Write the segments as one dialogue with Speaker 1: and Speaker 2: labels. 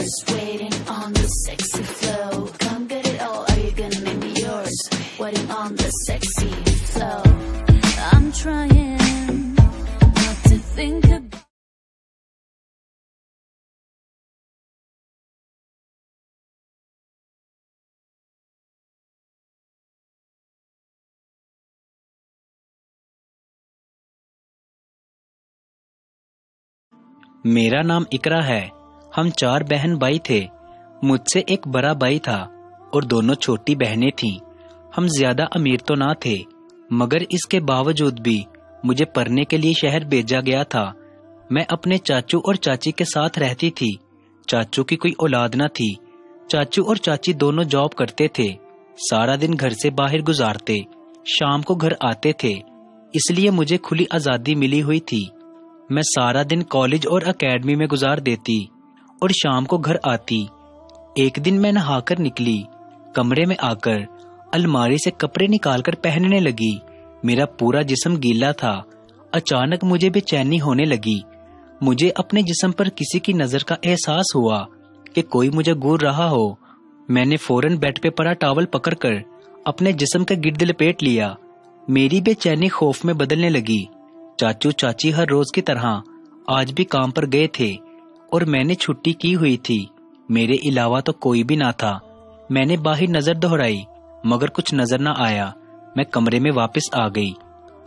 Speaker 1: yours, waiting on the sexy flow. Come get it all, are you gonna make me yours? Waiting on the sexy flow. I'm trying not to think about.
Speaker 2: मेरा नाम इकरा है। हम 4 बहन भाई थे। मुझसे एक बड़ा भाई था और दोनों छोटी बहनें थीं। हम ज्यादा अमीर तो ना थे, मगर इसके बावजूद भी मुझे पढ़ने के लिए शहर भेजा गया था। मैं अपने चाचू और चाची के साथ रहती थी। चाचू की कोई औलाद न थी। चाचू और चाची दोनों जॉब करते थे। सारा दिन घर से बाहर गुजारते, शाम को घर आते थे, इसलिए मुझे खुली आजादी मिली हुई थी। मैं सारा दिन कॉलेज और एकेडमी में गुजार देती और शाम को घर आती। एक दिन मैं नहाकर निकली। कमरे में आकर अलमारी से कपड़े निकालकर पहनने लगी। मेरा पूरा जिस्म गीला था। अचानक मुझे बेचैनी होने लगी। मुझे अपने जिस्म पर किसी की नजर का एहसास हुआ कि कोई मुझे घूर रहा हो। मैंने फौरन बेड पे पड़ा टॉवल पकड़कर अपने जिस्म का गिर्द लपेट लिया। मेरी बेचैनी खौफ में बदलने लगी। चाचू चाची हर रोज की तरह आज भी काम पर गए थे और मैंने छुट्टी की हुई थी। मेरे अलावा तो कोई भी ना था। मैंने बाहर नजर दोहराई, मगर कुछ नजर ना आया। मैं कमरे में वापस आ गई,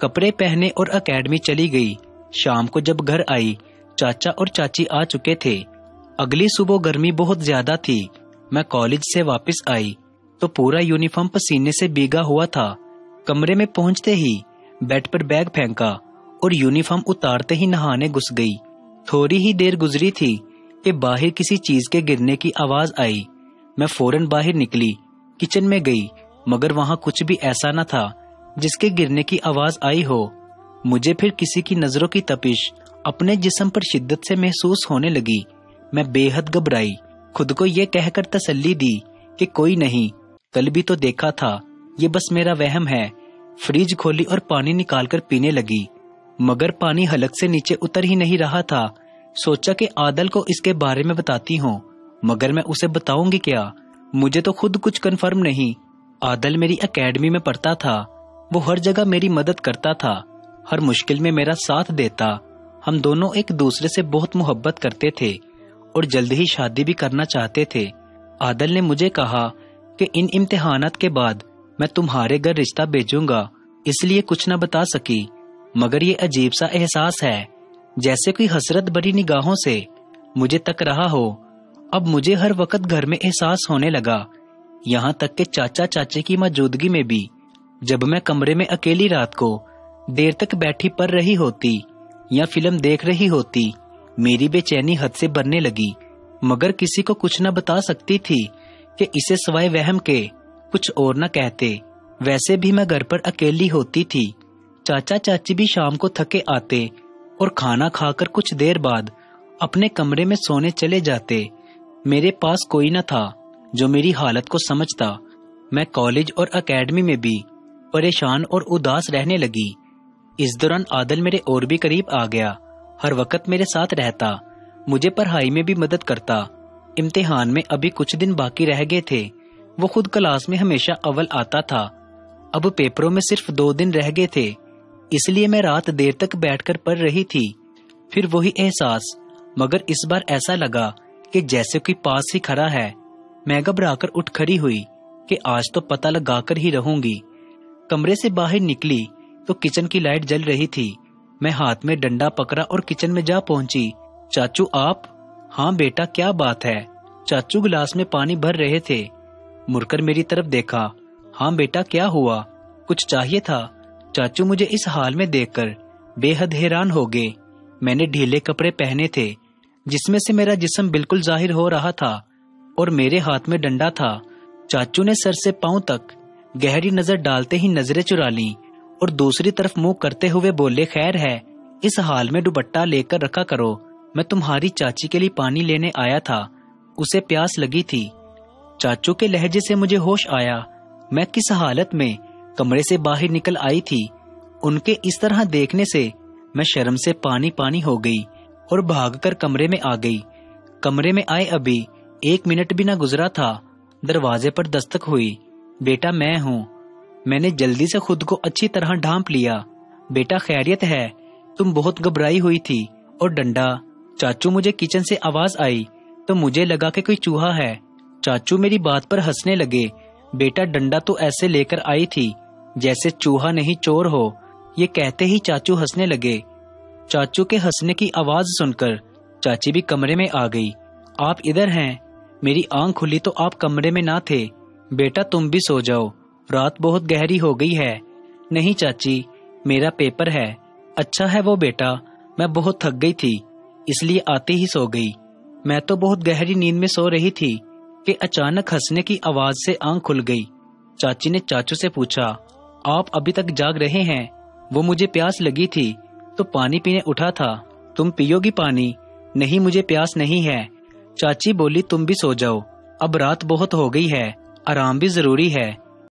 Speaker 2: कपड़े पहने और एकेडमी चली गई। शाम को जब घर आई, चाचा और चाची आ चुके थे। अगली सुबह गर्मी बहुत ज्यादा थी। मैं कॉलेज से वापस आई तो पूरा यूनिफॉर्म पसीने से भीगा हुआ था। कमरे में पहुंचते ही बेड पर बैग फेंका और यूनिफॉर्म उतारते ही नहाने घुस गई। थोड़ी ही देर गुजरी थी कि बाहर किसी चीज के गिरने की आवाज आई। मैं फौरन बाहर निकली, किचन में गई, मगर वहां कुछ भी ऐसा न था जिसके गिरने की आवाज आई हो। मुझे फिर किसी की नजरों की तपिश अपने जिस्म पर शिद्दत से महसूस होने लगी। मैं बेहद घबराई। खुद को ये कहकर तसल्ली दी कि कोई नहीं, कल भी तो देखा था, ये बस मेरा वहम है। फ्रिज खोली और पानी निकालकर पीने लगी, मगर पानी हलक से नीचे उतर ही नहीं रहा था। सोचा कि आदल को इसके बारे में बताती हूँ, मगर मैं उसे बताऊंगी क्या? मुझे तो खुद कुछ कंफर्म नहीं। आदल मेरी एकेडमी में पढ़ता था। वो हर जगह मेरी मदद करता था, हर मुश्किल में मेरा साथ देता। हम दोनों एक दूसरे से बहुत मोहब्बत करते थे और जल्द ही शादी भी करना चाहते थे। आदल ने मुझे कहा कि इन इम्तिहानात के बाद मैं तुम्हारे घर रिश्ता भेजूंगा, इसलिए कुछ न बता सकी। मगर ये अजीब सा एहसास है, जैसे कोई हसरत भरी निगाहों से मुझे तक रहा हो। अब मुझे हर वक्त घर में एहसास होने लगा, यहाँ तक कि चाचा चाची की मौजूदगी में भी। जब मैं कमरे में अकेली रात को देर तक बैठी पढ़ रही होती या फिल्म देख रही होती, मेरी बेचैनी हद से बढ़ने लगी, मगर किसी को कुछ न बता सकती थी कि इसे सिवाय वहम के कुछ और न कहते। वैसे भी मैं घर पर अकेली होती थी। चाचा चाची भी शाम को थके आते और खाना खाकर कुछ देर बाद अपने कमरे में सोने चले जाते। मेरे पास कोई न था जो मेरी हालत को समझता। मैं कॉलेज और एकेडमी में भी परेशान और उदास रहने लगी। इस दौरान आदल मेरे और भी करीब आ गया। हर वक्त मेरे साथ रहता, मुझे पढ़ाई में भी मदद करता। इम्तिहान में अभी कुछ दिन बाकी रह गए थे। वो खुद क्लास में हमेशा अव्वल आता था। अब पेपरों में सिर्फ 2 दिन रह गए थे, इसलिए मैं रात देर तक बैठकर पढ़ रही थी। फिर वही एहसास, मगर इस बार ऐसा लगा कि जैसे कोई पास ही खड़ा है। मैं घबराकर उठ खड़ी हुई कि आज तो पता लगाकर ही रहूंगी। कमरे से बाहर निकली तो किचन की लाइट जल रही थी। मैं हाथ में डंडा पकड़ा और किचन में जा पहुंची। चाचू आप? हाँ बेटा, क्या बात है? चाचू गिलास में पानी भर रहे थे। मुड़कर मेरी तरफ देखा। हाँ बेटा, क्या हुआ? कुछ चाहिए था? चाचू मुझे इस हाल में देखकर बेहद हैरान हो गए। मैंने ढीले कपड़े पहने थे जिसमें से मेरा जिस्म बिल्कुल जाहिर हो रहा था और मेरे हाथ में डंडा था। चाचू ने सर से पांव तक गहरी नजर डालते ही नजरें चुरा लीं और दूसरी तरफ मुंह करते हुए बोले, खैर है, इस हाल में दुपट्टा लेकर रखा करो। मैं तुम्हारी चाची के लिए पानी लेने आया था, उसे प्यास लगी थी। चाचू के लहजे से मुझे होश आया। मैं किस हालत में कमरे से बाहर निकल आई थी। उनके इस तरह देखने से मैं शर्म से पानी पानी हो गई और भागकर कमरे में आ गई। कमरे में आए अभी 1 منٹ بھی نہ گزرا تھا، دروازے پر دستک ہوئی۔ بیٹا میں ہوں۔ میں نے جلدی سے خود کو اچھی طرح ڈھانپ لیا۔ بیٹا خیریت ہے؟ تم بہت گھبرائی ہوئی تھی۔ اور ڈنڈا؟ چاچو مجھے کچن سے آواز آئی تو مجھے لگا کہ کوئی چوہا ہے۔ چاچو میری بات پر ہنسنے لگے۔ بیٹا ڈنڈا تو ایسے لے کر آئی تھی جیسے چوہا نہیں چور ہو۔ یہ کہتے ہی چاچو ہنسنے لگے۔ چاچو کے ہنسنے کی آواز سن کر چاچی بھی کمرے میں آ گئی۔ آپ ادھر ہیں؟ میری آنکھ کھلی تو آپ کمرے میں نہ تھے۔ بیٹا تم بھی سو جاؤ، رات بہت گہری ہو گئی ہے۔ نہیں چاچی، میرا پیپر ہے۔ اچھا ہے وہ بیٹا، میں بہت تھک گئی تھی اس لیے آتے ہی سو گئی۔ میں تو بہت گہری نیند میں سو رہی تھی کہ اچانک ہنسنے کی آواز سے آنکھ کھل گئی۔ چاچی نے چاچو سے پوچھا، آپ ابھی تک جاگ رہے ہیں؟ وہ مجھے پیاس لگی تھی تو پانی پینے اٹھا تھا۔ تم پیو گی پانی؟ نہیں مجھے پیاس نہیں ہے۔ چاچی بولی تم بھی سو جاؤ، اب رات بہت ہو گئی ہے، آرام بھی ضروری ہے۔